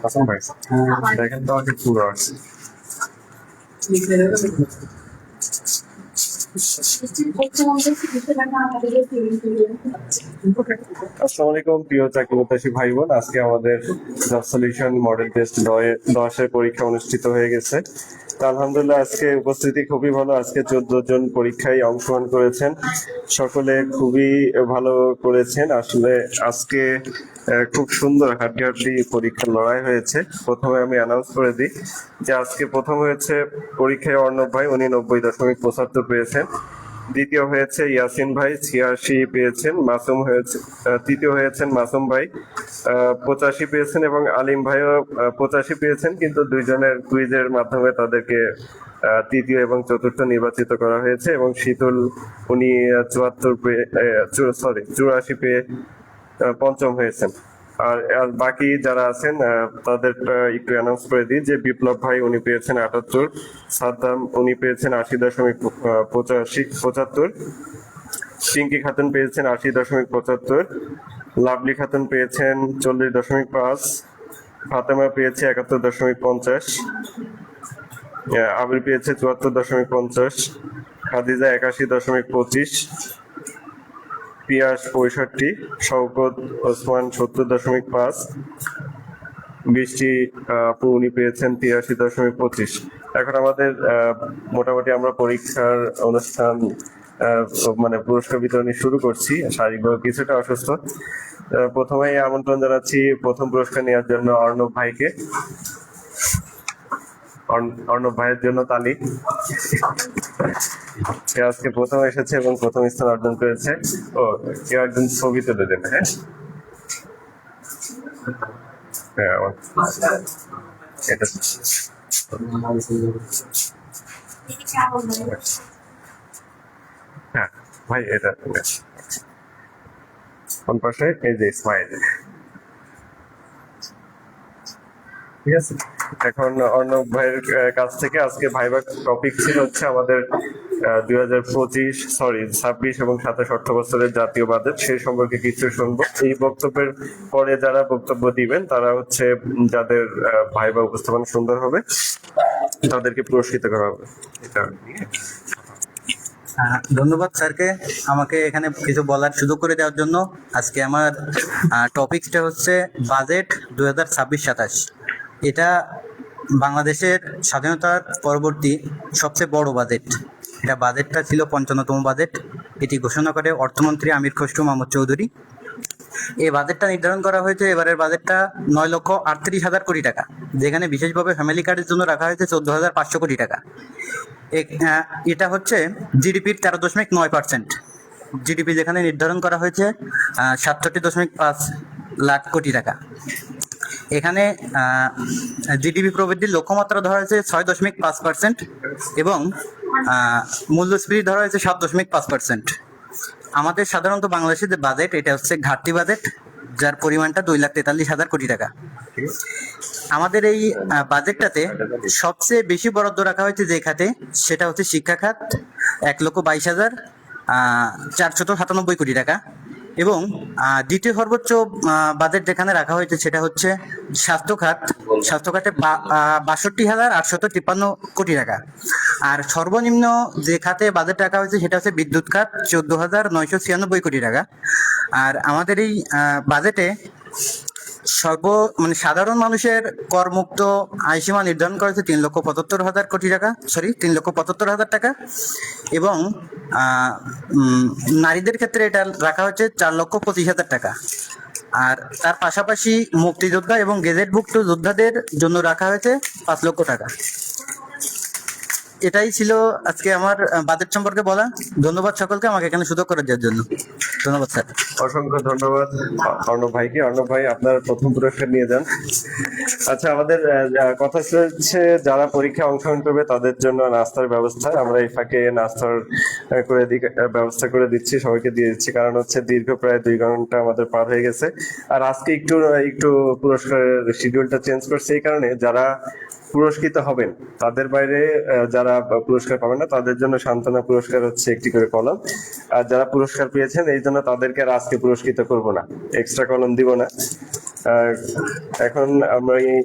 Hasan ভাই দেখেন তো আগে পুরো আছে। আসসালামু আলাইকুম প্রিয় চাকরি প্রত্যাশী ভাই বোন, আজকে আমাদের জব সলিউশন মডেল টেস্ট 10-এর পরীক্ষা অনুষ্ঠিত হয়ে গেছে। তো আলহামদুলিল্লাহ আজকে উপস্থিতি খুবই ভালো। আজকে 14 জন পরীক্ষায় অংশগ্রহণ করেছেন, সকলে খুবই ভালো করেছেন। আসলে আজকে খুব সুন্দর হাড্ডাহাড্ডি পরীক্ষার লড়াই হয়েছে। প্রথমে আমি অ্যানাউন্স করে দিই যে আজকে প্রথম হয়েছে পরীক্ষায় অর্ণব ভাই, উনি 90.75 পেয়েছেন। দ্বিতীয় হয়েছে ইয়াসিন ভাই, 86 পেয়েছেন। মাসুম হয়েছে তৃতীয় হয়েছেন মাসুম ভাই, 85 পেয়েছেন, এবং আলিম ভাইও 85 পেয়েছেন। কিন্তু দুইজনের কুইজের মাধ্যমে তাদেরকে তৃতীয় এবং চতুর্থ নির্বাচিত করা হয়েছে, এবং শীতল উনি 84 পেয়ে পঞ্চম হয়েছেন। আর বাকি যারা আছেন তাদের একটু অ্যানাউন্স করে দিই যে বিপ্লব ভাই উনি পেয়েছেন 78, সাদ্দাম উনি পেয়েছেন 80.75, পিঙ্কি খাতুন পেয়েছেন 80.75, লাভলি খাতুন পেয়েছেন 40.5, ফাতেমা পেয়েছে 71.50, আবির পেয়েছে 74.50, খাদিজা 81.25, পিয়াস 65, শওকত ওসমান 70.5, বৃষ্টি আপু উনি পেয়েছেন 83.25। এখন আমাদের মোটামুটি আমরা পরীক্ষার অনুষ্ঠান মানে পুরস্কার বিতরণী শুরু করছি। শারীরিকভাবে কিছুটা অসুস্থ। প্রথমেই আমন্ত্রণ জানাচ্ছি প্রথম পুরস্কার নেওয়ার জন্য অর্ণব ভাইকে। অর্ণব ভাইয়ের জন্য তালি। সে আজকে প্রথম এসেছে এবং প্রথম স্থান অর্জন করেছে। ও কেউ একজন ছবি তুলে দেন। হ্যাঁ এটা হ্যাঁ ভাই, এটা কোন পাশে? এই যে স্মাইল। ঠিক আছে, এখন অর্ণব ভাইয়ের কাছ থেকে আজকে ভাইবার টপিক ছিল হচ্ছে আমাদের 26 এবং 27 অর্থ বছরের জাতীয় বাজেট, সেই সম্পর্কে কিছু শুনবো। এই বক্তব্যের পরে যারা বক্তব্য দিবেন তারা হচ্ছে যাদের ভাইবা উপস্থাপন সুন্দর হবে তাদেরকে পুরস্কৃত করা হবে। এটা ধন্যবাদ স্যারকে আমাকে এখানে কিছু বলার সুযোগ করে দেওয়ার জন্য। আজকে আমার টপিকটা হচ্ছে বাজেট 2026-27। এটা বাংলাদেশের স্বাধীনতার পরবর্তী সবচেয়ে বড় বাজেট। এটা বাজেটটা ছিল 55তম বাজেট। এটি ঘোষণা করে অর্থমন্ত্রী আমির খসরু মাহমুদ চৌধুরী। এই বাজেটটা নির্ধারণ করা হয়েছে, এবারের বাজেটটা 9,38,000 কোটি টাকা, যেখানে বিশেষভাবে ফ্যামিলি কার্ডের জন্য রাখা হয়েছে 14,500 কোটি টাকা। এটা হচ্ছে জিডিপির 13.9%। জিডিপি যেখানে নির্ধারণ করা হয়েছে 67.5 লাখ কোটি টাকা। এখানে জিডিপি প্রবৃদ্ধির লক্ষ্যমাত্রা ধরা হয়েছে 6.5% এবং মূল্যস্ফীতি ধরা হয়েছে 7.5%। আমাদের সাধারণত বাংলাদেশের যে বাজেট, এটা হচ্ছে ঘাটতি বাজেট, যার পরিমাণটা 2,43,000 কোটি টাকা। আমাদের এই বাজেটটাতে সবচেয়ে বেশি বরাদ্দ রাখা হয়েছে যে খাতে, সেটা হচ্ছে শিক্ষা খাত, 1,22,497 কোটি টাকা। এবং দ্বিতীয় সর্বোচ্চ বাজেট যেখানে রাখা হয়েছে সেটা হচ্ছে স্বাস্থ্য খাত। স্বাস্থ্য খাতে 62,853 কোটি টাকা। আর সর্বনিম্ন যে খাতে বাজেট রাখা হয়েছে সেটা হচ্ছে বিদ্যুৎ খাত, 14,996 কোটি টাকা। আর আমাদের এই বাজেটে সাধারণ মানুষের করমুক্ত আয়সীমা নির্ধারণ করা হয়েছে 3,75,000 কোটি টাকা, 3,75,000 টাকা। এবং নারীদের ক্ষেত্রে এটা রাখা হচ্ছে 4,25,000 টাকা। আর তার পাশাপাশি মুক্তিযোদ্ধা এবং গেজেটভুক্ত যোদ্ধাদের জন্য রাখা হয়েছে 5 লক্ষ টাকা। এটাই ছিল আজকে আমার বাজেট সম্পর্কে বলা। ধন্যবাদ সকলকে আমাকে এখানে সুযোগ করে দেওয়ার জন্য। ধন্যবাদ স্যার। অসংখ্য ধন্যবাদ অর্ণব ভাইকে। অর্ণব ভাই আপনার প্রথম পুরস্কার নিয়ে যান। আচ্ছা, আমাদের কথা হচ্ছে যারা পরীক্ষায় অংশগ্রহণ করবে তাদের জন্য নাস্তার ব্যবস্থা। আমরা এই ফাঁকে নাস্তার ব্যবস্থা করে দিচ্ছি, সবাইকে দিয়ে দিচ্ছি, কারণ হচ্ছে দীর্ঘ প্রায় 2 ঘন্টা আমাদের পার হয়ে গেছে। আর আজকে একটু পুরস্কারের শিডিউলটা চেঞ্জ করছে এই কারণে, যারা পুরস্কৃত হবেন তাদের বাইরে যারা পুরস্কার পাবেন না তাদের জন্য সান্ত্বনা পুরস্কার হচ্ছে একটি করে কলম। আর যারা পুরস্কার পেয়েছেন এই জন্য তাদেরকে আর আজকে পুরস্কৃত করব না, এক্সট্রা কলম দিব না। এখন আমরা এই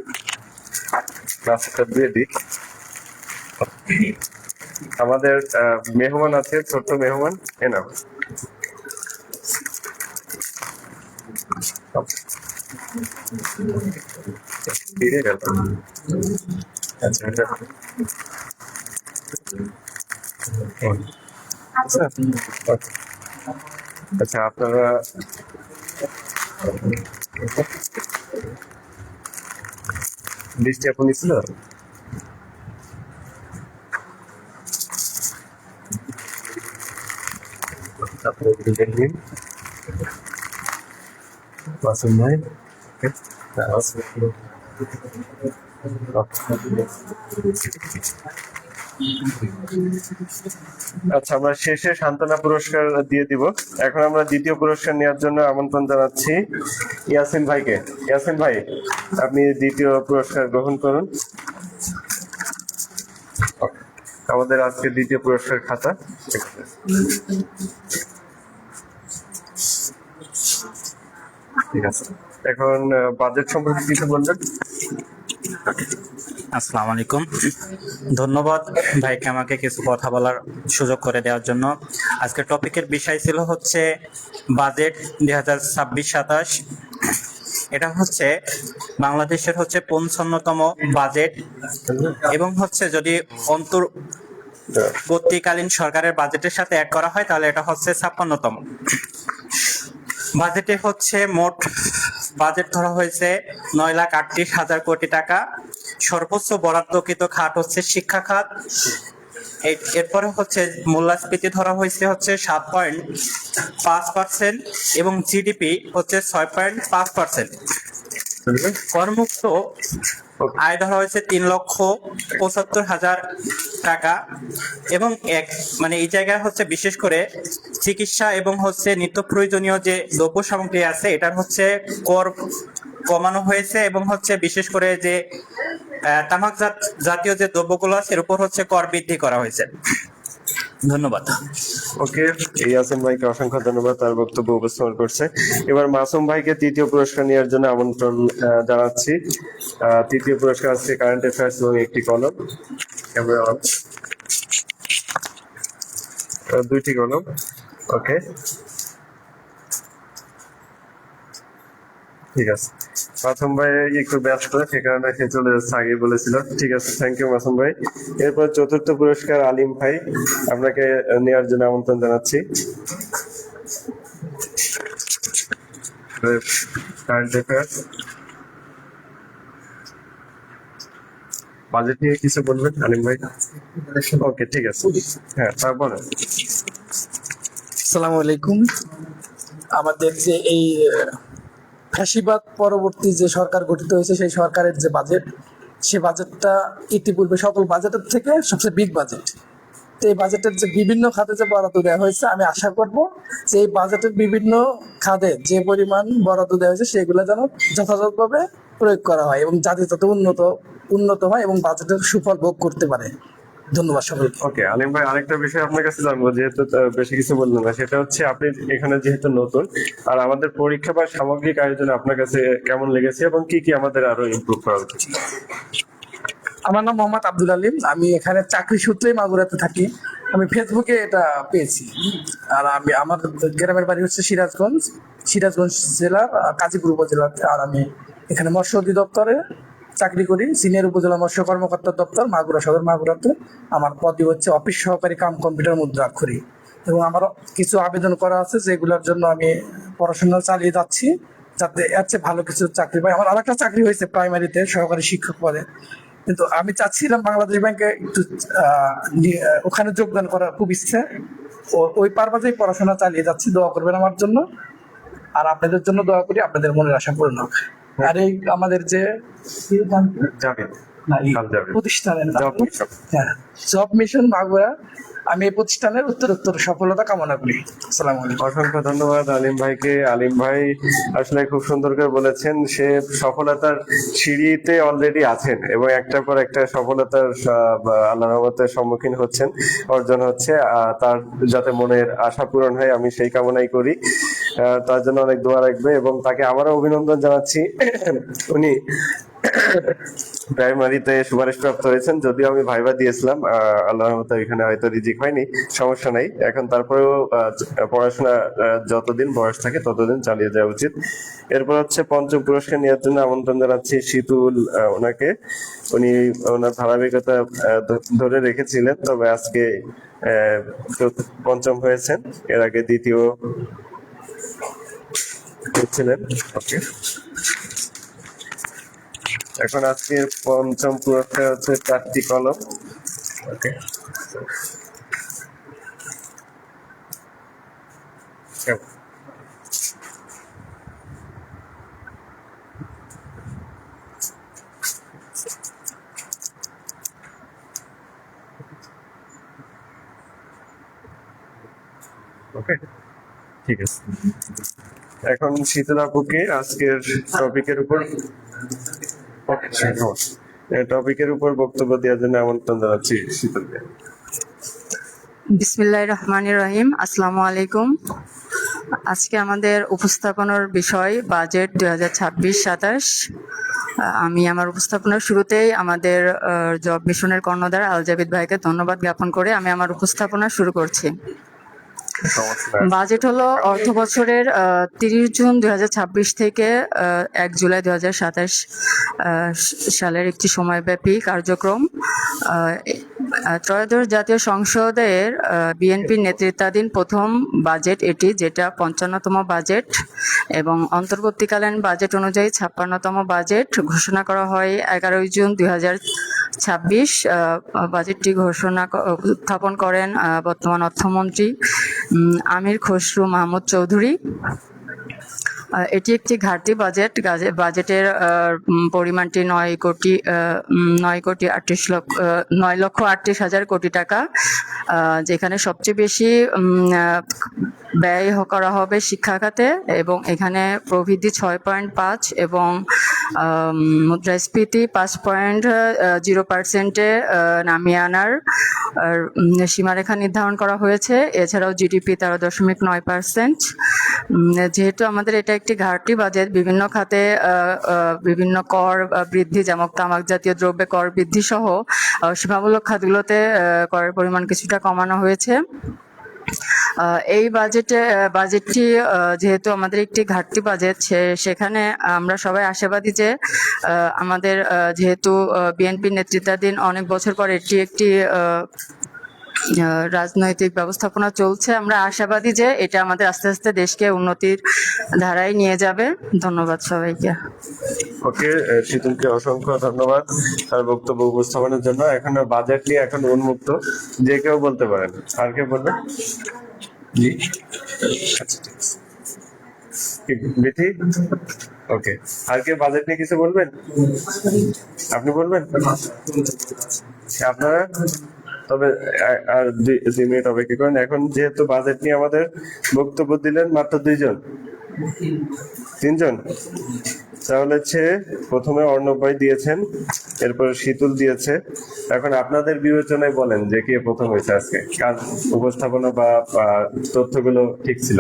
ক্লাসটা দিয়ে দিই। আমাদের মেহমান আছে, ছোট্ট মেহমান, এনাম। ফিরে গেল। আচ্ছা, এটা আচ্ছা, আচ্ছা, আপনারা লিস্টে আপনি ছিল? মাসুম ভাই, আচ্ছা, আমরা শেষে সান্ত্বনা পুরস্কার দিয়ে দিব। এখন আমরা দ্বিতীয় পুরস্কার নেওয়ার জন্য আমন্ত্রণ জানাচ্ছি ইয়াসিন ভাইকে। ইয়াসিন ভাই, আপনি দ্বিতীয় পুরস্কার গ্রহণ করুন। আমাদের আজকে দ্বিতীয় পুরস্কার খাতা। ঠিক আছে, এখন বাজেট সম্পর্কে কিছু বলবেন? আসসালামু আলাইকুম। ধন্যবাদ ভাইকে আমাকে কিছু কথা বলার সুযোগ করে দেওয়ার জন্য। আজকের টপিকের বিষয় ছিল হচ্ছে বাজেট 2026-27। এটা হচ্ছে বাংলাদেশের হচ্ছে 55তম বাজেট এবং হচ্ছে যদি অন্তর্বর্তীকালীন সরকারের বাজেটের সাথে অ্যাড করা হয় তাহলে এটা হচ্ছে 56তম। বাজেটে হচ্ছে মোট বাজেট ধরা হয়েছে 9,38,000 কোটি টাকা। সর্বোচ্চ বরাদ্দকৃত খাত হচ্ছে শিক্ষা খাত। এরপরে হচ্ছে মূল্যস্ফীতি ধরা হয়েছে হচ্ছে 7.5% এবং জিডিপি হচ্ছে 6.5%। করমুক্ত আয় ধরা হয়েছে 3,75,000 টাকা এবং এই জায়গায় হচ্ছে বিশেষ করে চিকিৎসা এবং হচ্ছে নিত্য প্রয়োজনীয় যে দ্রব্য সামগ্রী আছে এটার হচ্ছে কর কমানো হয়েছে এবং হচ্ছে বিশেষ করে যে তামাক জাতীয় যে দ্রব্যগুলো আছে এর উপর হচ্ছে কর বৃদ্ধি করা হয়েছে। ধন্যবাদ। ওকে, ইয়াসিন ভাইকে অসংখ্য ধন্যবাদ তার বক্তব্য উপস্থাপন করছে। এবার মাসুম ভাইকে তৃতীয় পুরস্কার নেওয়ার জন্য আমন্ত্রণ জানাচ্ছি। তৃতীয় পুরস্কার আছে কারেন্ট অ্যাফেয়ার্স এবং একটি কলম। দুইটি কলম। ওকে, ঠিক আছে। মাসুম ভাই একটু ব্যস্ত, সে কারণে সে চলে যাচ্ছে, আগে বলেছিল। ঠিক আছে, থ্যাংক ইউ মাসুম ভাই। এরপর চতুর্থ পুরস্কার আলিম ভাই, আপনাকে নেওয়ার জন্য আমন্ত্রণ জানাচ্ছি। কারেন্ট অ্যাফেয়ার্স, বাজেট নিয়ে কিছু বলবেন আলিম ভাই? ওকে, ঠিক আছে, হ্যাঁ বলেন। আসসালামু আলাইকুম। আমাদের যে এই ফ্যাসিবাদ পরবর্তী যে সরকার গঠিত হয়েছে সেই সরকারের যে বাজেট, সে বাজেটটা ইতিপূর্বে সকল বাজেটের থেকে সবচেয়ে বিগ বাজেট। তো এই বাজেটের যে বিভিন্ন খাতে যে বরাদ্দ দেওয়া হয়েছে, আমি আশা করব যে এই বাজেটের বিভিন্ন খাতে যে পরিমাণ বরাদ্দ দেওয়া হয়েছে সেগুলো যেন যথাযথভাবে প্রয়োগ করা হয় এবং জাতি তত উন্নত হয় এবং বাজেটের সুফল ভোগ করতে পারে। ধন্যবাদ সকলকে। ওকে আলিম ভাই, আরেকটা বিষয় আপনার কাছে জানবো, যেহেতু বেশি কিছু বললেন না, সেটা হচ্ছে আপনি এখানে যেহেতু নতুন, আর আমাদের পরীক্ষা বা সামগ্রিক আয়োজনে আপনার কাছে কেমন লেগেছে এবং কি কি আমাদের আরো ইমপ্রুভ করা উচিত? আমার নাম মোহাম্মদ আব্দুল আলিম। আমি এখানে চাকরি সূত্রেই মাগুরাতে থাকি। আমি ফেসবুকে এটা পেয়েছি। আর আমার গ্রামের বাড়ি হচ্ছে সিরাজগঞ্জ জেলার কাজীপুর উপজেলাতে। আর আমি এখানে মৎস্য অধিদপ্তরে চাকরি করি, সিনিয়র উপজেলা মৎস্য কর্মকর্তার দপ্তর, মাগুরা সদর, মাগুরাতে। আমার পদই হচ্ছে অফিস সহকারী কাম কম্পিউটার মুদ্রাক্ষরী। এবং আমার কিছু আবেদন করা আছে যেগুলোর জন্য আমি পড়াশোনা চালিয়ে যাচ্ছি, যাতে এর চেয়ে ভালো কিছু চাকরি পাই। আমার আরেকটা চাকরি হয়েছে প্রাইমারিতে সহকারী শিক্ষক পদে, কিন্তু আমি চাচ্ছিলাম বাংলাদেশ ব্যাংকে একটু ওখানে যোগদান করার খুব ইচ্ছে। ওই পারপাজেই পড়াশোনা চালিয়ে যাচ্ছি। দোয়া করবেন আমার জন্য, আর আপনাদের জন্য দোয়া করি আপনাদের মনের আশা পূর্ণ হোক। আর এই আমাদের যে আলজাবের প্রতিষ্ঠানের নাম। Job mission. হ্যাঁ, জব মিশন মাগুরা। আমি এই প্রতিষ্ঠানের উত্তরোত্তর সফলতা কামনা করি। আসসালামু আলাইকুম। অসংখ্য ধন্যবাদ আলিম ভাইকে। আলিম ভাই আসলে খুব সুন্দর করে বলেছেন, সে সফলতার সিঁড়িতে অলরেডি আছেন এবং একটার পর একটা সফলতার আল্লাহর রহমতের সম্মুখীন হচ্ছেন, অর্জন হচ্ছে। তার যাতে মনের আশা পূরণ হয় আমি সেই কামনাই করি। তার জন্য অনেক দোয়া রাখবে এবং তাকে আবারও অভিনন্দন জানাচ্ছি। উনি প্রাইমারিতে সুপারিশ প্রাপ্ত হয়েছেন, যদিও আমি ভাইবা দিয়েছিলাম, আল্লাহর রহমতে এখানে হয়তো রিজিক হয়নি, সমস্যা নাই। এখন তারপরেও পড়াশোনা যতদিন বয়স থাকে ততদিন চালিয়ে যাওয়া উচিত। এরপর হচ্ছে পঞ্চম পুরস্কার নেওয়ার জন্য আমন্ত্রণ জানাচ্ছি শীতুল ওনাকে। উনি ওনার ধারাবাহিকতা ধরে রেখেছিলেন, তবে আজকে পঞ্চম হয়েছেন, এর আগে দ্বিতীয় ছিলেন। ওকে, এখন আজকে পঞ্চম পুরস্কার হচ্ছে 4টি কলম। ওকে, ওকে, ঠিক আছে। এখন শীতল আপুকে আজকের টপিকের উপর বক্তব্য দেওয়ার জন্য আমন্ত্রণ জানাচ্ছি শীতলকে। বিসমিল্লাহির রহমানির রহিম। আসসালামু আলাইকুম। আজকে আমাদের উপস্থাপনার বিষয় বাজেট 2026-27। আমি আমার উপস্থাপনার শুরুতেই আমাদের জব মিশনের কর্ণধার আলজাবিদ ভাইকে ধন্যবাদ জ্ঞাপন করে আমি আমার উপস্থাপনা শুরু করছি। বাজেট হলো অর্থ বছরের 30 জুন 2026 থেকে 1 জুলাই 2027 সালের একটি সময়ব্যাপী কার্যক্রম। ত্রয়োদশ জাতীয় সংসদের বিএনপির নেতৃত্বাধীন প্রথম বাজেট এটি, যেটা 55তম বাজেট এবং অন্তর্বর্তীকালীন বাজেট অনুযায়ী 56তম বাজেট ঘোষণা করা হয় 11 জুন 2026। বাজেটটি উত্থাপন করেন বর্তমান অর্থমন্ত্রী আমির খসরু মাহমুদ চৌধুরী। এটি একটি ঘাটতি বাজেট। বাজেটের পরিমাণটি 9,38,00,000 কোটি টাকা, যেখানে সবচেয়ে বেশি ব্যয় করা হবে শিক্ষা খাতে এবং এখানে প্রবৃদ্ধি 6.5 এবং মুদ্রাস্ফীতি 5.0% নামিয়ে আনার সীমারেখা নির্ধারণ করা হয়েছে। এছাড়াও জিডিপি 13.9%। যেহেতু আমাদের এটা একটি ঘাটতি বাজেট, বিভিন্ন খাতে বিভিন্ন কর বৃদ্ধি, যেমন তামাক জাতীয় দ্রব্যে কর বৃদ্ধি সহ সীমামূলক খাতগুলোতে করের পরিমাণ কিছুটা কমানো হয়েছে। এই বাজেটটি যেহেতু আমাদের একটি ঘাটতি বাজেট, সেখানে আমরা সবাই আশাবাদী যে আমাদের যেহেতু বিএনপির নেতৃত্বাধীন অনেক বছর পর এটি একটি রাজনৈতিক ব্যবস্থাপনা চলছে, আমরা আশাবাদী যে এটা আমাদের আস্তে আস্তে দেশকে উন্নতির ধারায় নিয়ে যাবে। ধন্যবাদ সবাইকে। ওকে, শীতলকে অসংখ্য ধন্যবাদ তার বক্তব্য উপস্থাপনের জন্য। এখন বাজেট নিয়ে এখন উন্মুক্ত, যে কেউ বলতে পারেন। আর কেউ বলবেন? জি, আচ্ছা, ঠিক আছে। বিথি, ওকে, আর কেউ বাজেট নিয়ে কিছু বলবেন? আপনি বলবেন? আপনারা তবে আর 2 মিনিট অপেক্ষা করেন। এখন যেহেতু বাজেট নিয়ে আমাদের বক্তব্য দিলেন মাত্র 3জন, তাহলে প্রথমে অর্ণব ভাই দিয়েছেন, এরপরে শীতল দিয়েছে। এখন আপনাদের বিবেচনায় বলেন যে কে প্রথম হয়েছে আজকে, কার উপস্থাপনা বা তথ্যগুলো ঠিক ছিল?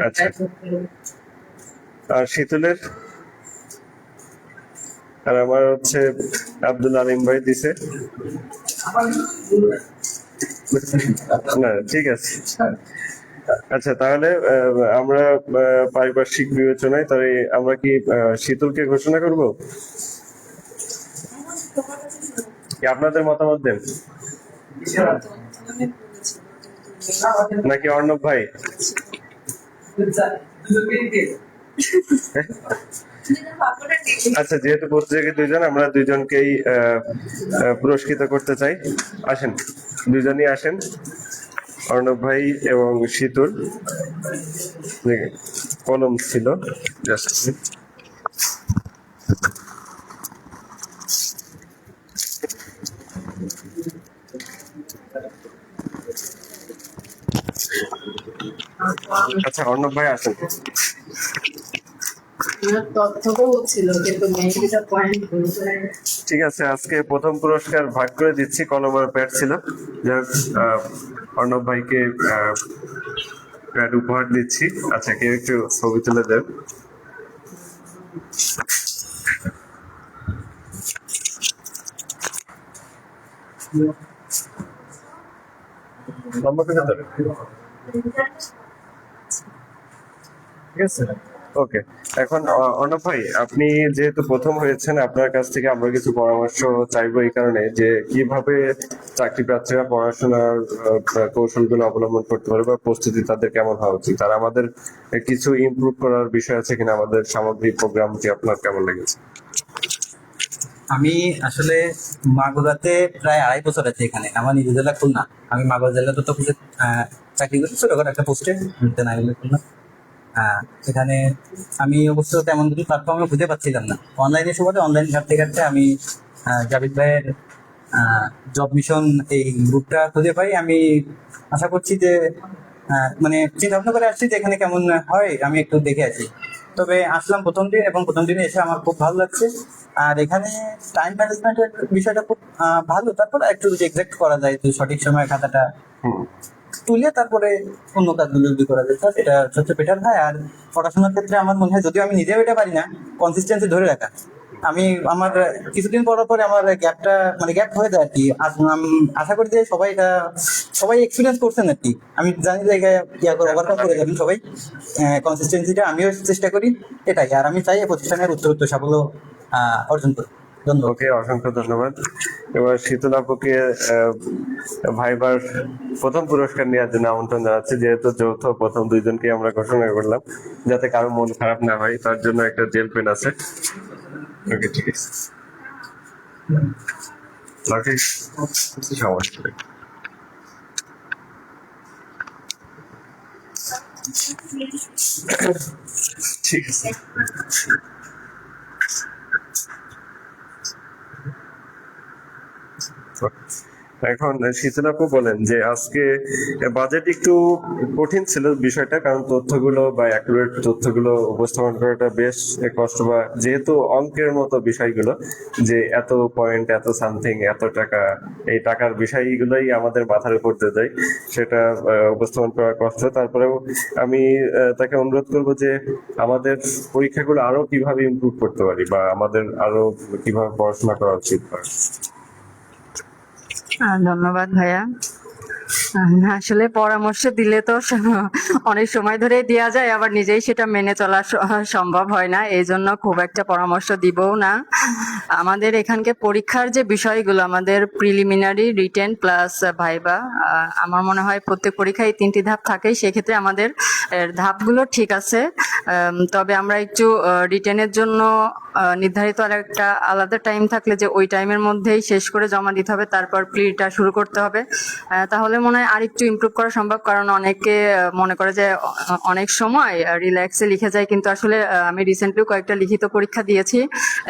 আচ্ছা, আর শীতলের? আর আমার আব্দুল আলিম ভাই দিছে। না, ঠিক আছে। আচ্ছা, তাহলে আমরা পারিপার্শ্বিক বিবেচনায় তাহলে আমরা কি শীতলকে ঘোষণা করব? আপনাদের মতামত দেন, নাকি অর্ণব ভাই? আচ্ছা, যেহেতু প্রত্যেকে 2জন, আমরা 2জনকেই পুরস্কৃত করতে চাই। আসেন, 2জনই আসেন। অর্ণব ভাই এবং শীতল যে কলম ছিল। Just a minute. আচ্ছা অর্ণব ভাই আসেন। ঠিক আছে, আজকে প্রথম পুরস্কার ভাগ করে দিচ্ছি, কলম আর প্যাড ছিল। যাই হোক, অর্ণব ভাইকে প্যাড উপহার দিচ্ছি। আচ্ছা কেউ একটু ছবি তুলে দেন। লম্বা করে ধরো। ঠিক আছে, ওকে। এখন অর্ণব ভাই, আপনি যেহেতু প্রথম হয়েছেন, আপনার কাছ থেকে আমরা কিছু পরামর্শ চাইবো এই কারণে যে কিভাবে চাকরি প্রার্থীরা পড়াশোনার কৌশলগুলো অবলম্বন করতে পারে বা প্রস্তুতি তাদের কেমন হওয়া উচিত, আর আমাদের কিছু ইমপ্রুভ করার বিষয় আছে কিনা, আমাদের সামগ্রিক প্রোগ্রামটি আপনার কেমন লেগেছে? আমি আসলে মাগুরাতে প্রায় 2.5 বছর আছি এখানে। আমার নিজের জেলা খুলনা। আমি মাগুরা জেলাতে তো চাকরি করছি ছোটখাটো একটা পোস্টে, খুলনা। সেখানে আমি অবশ্য তেমন কিছু প্ল্যাটফর্মে খুঁজে পাচ্ছিলাম না। অনলাইনে সুবাদে অনলাইন ঘাটতে ঘাটতে আমি জাভিদ ভাইয়ের জব মিশন এই গ্রুপটা খুঁজে পাই। আমি আশা করছি যে মানে চিন্তা ভাবনা করে আসছি যে এখানে কেমন হয় আমি একটু দেখে আছি। তবে আসলাম প্রথম দিন, এবং প্রথম দিনে এসে আমার খুব ভালো লাগছে। আর এখানে টাইম ম্যানেজমেন্টের বিষয়টা খুব ভালো। তারপর একটু এক্সাক্ট করা যায়, তো সঠিক সময়ে খাতাটা তুলে তারপরে অন্য কাজগুলো যদি করা যায় এটা সবচেয়ে বেটার হয়। আর পড়াশোনার ক্ষেত্রে আমার মনে হয়, যদিও আমি নিজেও এটা পারি না, কনসিস্টেন্সি ধরে রাখা। আমি আমার কিছুদিন পর পরে আমার গ্যাপটা মানে গ্যাপ হয়ে যায় আর কি। আমি আশা করি যে সবাই এক্সপিরিয়েন্স করছেন আর কি। আমি জানি যে ওভারকাম করে যাবেন সবাই। কনসিস্টেন্সিটা আমিও চেষ্টা করি, এটাই। আর আমি চাই এই প্রতিষ্ঠানের উত্তরোত্তর সাফল্য অর্জন করি। ধন্যবাদ। ওকে, অসংখ্য ধন্যবাদ। এবার শীতল আপুকে ভাইবার প্রথম পুরস্কার নেওয়ার জন্য আমন্ত্রণ জানাচ্ছি। যেহেতু যৌথ প্রথম দুইজনকে আমরা ঘোষণা করলাম, যাতে কারো মন খারাপ না হয়, তার জন্য একটা জেল পেন আছে। ওকে, ঠিক আছে। ওকে, সমস্যা নেই। ঠিক আছে। এখন শীতল আপু বলেন যে আজকে বাজেট একটু কঠিন ছিল বিষয়টা, কারণ তথ্যগুলো বা অ্যাকুরেট তথ্যগুলো উপস্থাপন করাটা বেশ কষ্ট, বা যেহেতু অঙ্কের মতো বিষয়গুলো, যে এত পয়েন্ট, এত সামথিং, এত টাকা, এই টাকার বিষয়গুলোই আমাদের মাথার উপর দিয়ে যায়, সেটা উপস্থাপন করা কষ্ট। তারপরেও আমি তাকে অনুরোধ করবো যে আমাদের পরীক্ষাগুলো আরো কিভাবে ইমপ্রুভ করতে পারি, বা আমাদের আরো কিভাবে পড়াশোনা করা উচিত। ধন্যবাদ ভাইয়া। আসলে পরামর্শ দিলে তো অনেক সময় ধরে দেওয়া যায়, আবার নিজেই সেটা মেনে চলা সম্ভব হয় না, এই জন্য খুব একটা পরামর্শ দিবও না। আমাদের এখানকে পরীক্ষার যে বিষয়গুলো, আমাদের প্রিলিমিনারি, রিটেন প্লাস ভাইবা, আমার মনে হয় প্রত্যেক পরীক্ষায় 3টি ধাপ থাকেই। সেক্ষেত্রে আমাদের ধাপগুলো ঠিক আছে। তবে আমরা একটু রিটেনের জন্য নির্ধারিত আর একটা আলাদা টাইম থাকলে যে ওই টাইমের মধ্যেই শেষ করে জমা দিতে হবে, তারপর প্রিটা শুরু করতে হবে। তাহলে মনে হয় আর একটু ইমপ্রুভ করা সম্ভব। কারণ অনেকে মনে করে যে অনেক সময় রিল্যাক্সে লিখে যায়, কিন্তু আসলে আমি রিসেন্টলি কয়েকটা লিখিত পরীক্ষা দিয়েছি।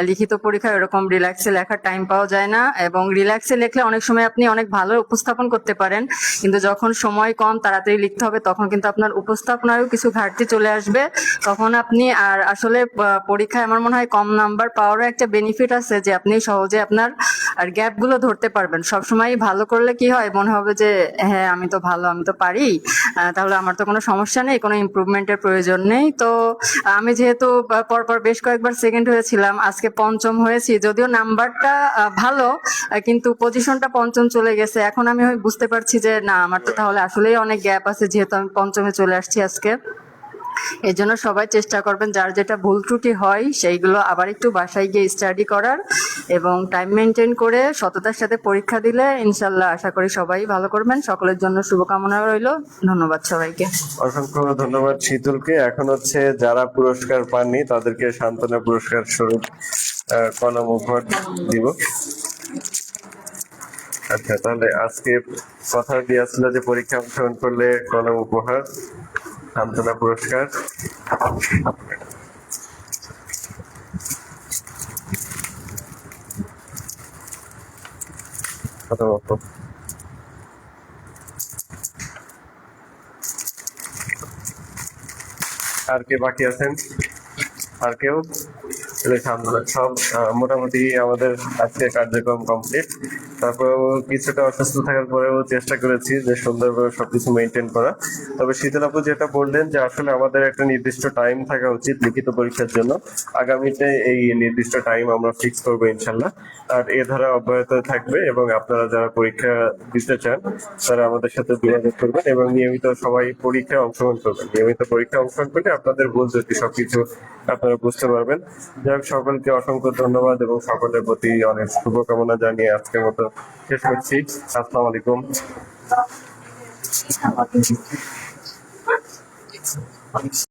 লিখিত পরীক্ষায় এরকম রিল্যাক্সে লেখার টাইম পাওয়া যায় না, এবং রিল্যাক্সে লেখলে অনেক সময় আপনি অনেক ভালো উপস্থাপন করতে পারেন, কিন্তু যখন সময় কম, তাড়াতাড়ি লিখতে হবে, তখন কিন্তু আপনার উপস্থাপনারও কিছু ঘাটতি চলে আসবে। তখন আপনি আর আসলে পরীক্ষায় আমার মনে হয় কম নাম্বার পাওয়ারও একটা বেনিফিট আছে, যে আপনি সহজে আপনার আর গ্যাপগুলো ধরতে পারবেন। সবসময় ভালো করলে কি হয়, মনে হবে যে হ্যাঁ আমি তো ভালো, আমি তো পারি, তাহলে আমার তো কোনো সমস্যা নেই, কোনো ইমপ্রুভমেন্টের প্রয়োজন নেই। তো আমি যেহেতু পরপর বেশ কয়েকবার সেকেন্ড হয়েছিলাম, আজকে পঞ্চম হয়েছি, যদিও নাম্বারটা ভালো কিন্তু পজিশনটা পঞ্চম চলে গেছে। এখন আমি বুঝতে পারছি যে না, আমার তো তাহলে আসলেই অনেক গ্যাপ আছে, যেহেতু আমি পঞ্চমে চলে আসছি আজকে। এই জন্য সবাই চেষ্টা করবেন যার যেটা ভুল ত্রুটি হয় সেইগুলো আবার একটু বাসায় গিয়ে স্টাডি করার, এবং টাইম মেনটেন করে সততার সাথে পরীক্ষা দিলে ইনশাল্লাহ আশা করি সবাই ভালো করবেন। সকলের জন্য শুভকামনা রইল। ধন্যবাদ সবাইকে। অসংখ্য ধন্যবাদ শীতলকে। এখন হচ্ছে যারা পুরস্কার পাননি তাদেরকে সান্ত্বনা পুরস্কার স্বরূপ কলম উপহার দিব। আচ্ছা, তাহলে আজকে কথা দিয়েছিল যে পরীক্ষা অংশগ্রহণ করলে কলম উপহার, সান্ত্বনা পুরস্কার। প্রথমত আর কে বাকি আছেন? আর কেউ? আমরা সব মোটামুটি আমাদের আজকে কার্যক্রম কমপ্লিট। তারপরেও কিছুটা অসুস্থ থাকার পরেও চেষ্টা করেছি যে সুন্দরভাবে সবকিছু মেনটেন করা। তবে শীতল আপু যেটা বললেন যে আসলে আমাদের একটা নির্দিষ্ট টাইম থাকা উচিত লিখিত পরীক্ষার জন্য, আগামীতে এই নির্দিষ্ট টাইম আমরা ফিক্স করবো ইনশাল্লাহ। আর এ ধারা অব্যাহত থাকবে এবং আপনারা যারা পরীক্ষা দিতে চান তারা আমাদের সাথে যোগাযোগ করবেন এবং নিয়মিত সবাই পরীক্ষায় অংশগ্রহণ করবেন। নিয়মিত পরীক্ষায় অংশগ্রহণ করলে আপনাদের ভুল ত্রুটি সবকিছু আপনারা বুঝতে পারবেন। যাই হোক, সকলকে অসংখ্য ধন্যবাদ এবং সকলের প্রতি অনেক শুভকামনা জানিয়ে আজকের মতো শেষ করছি। আসসালামু আলাইকুম।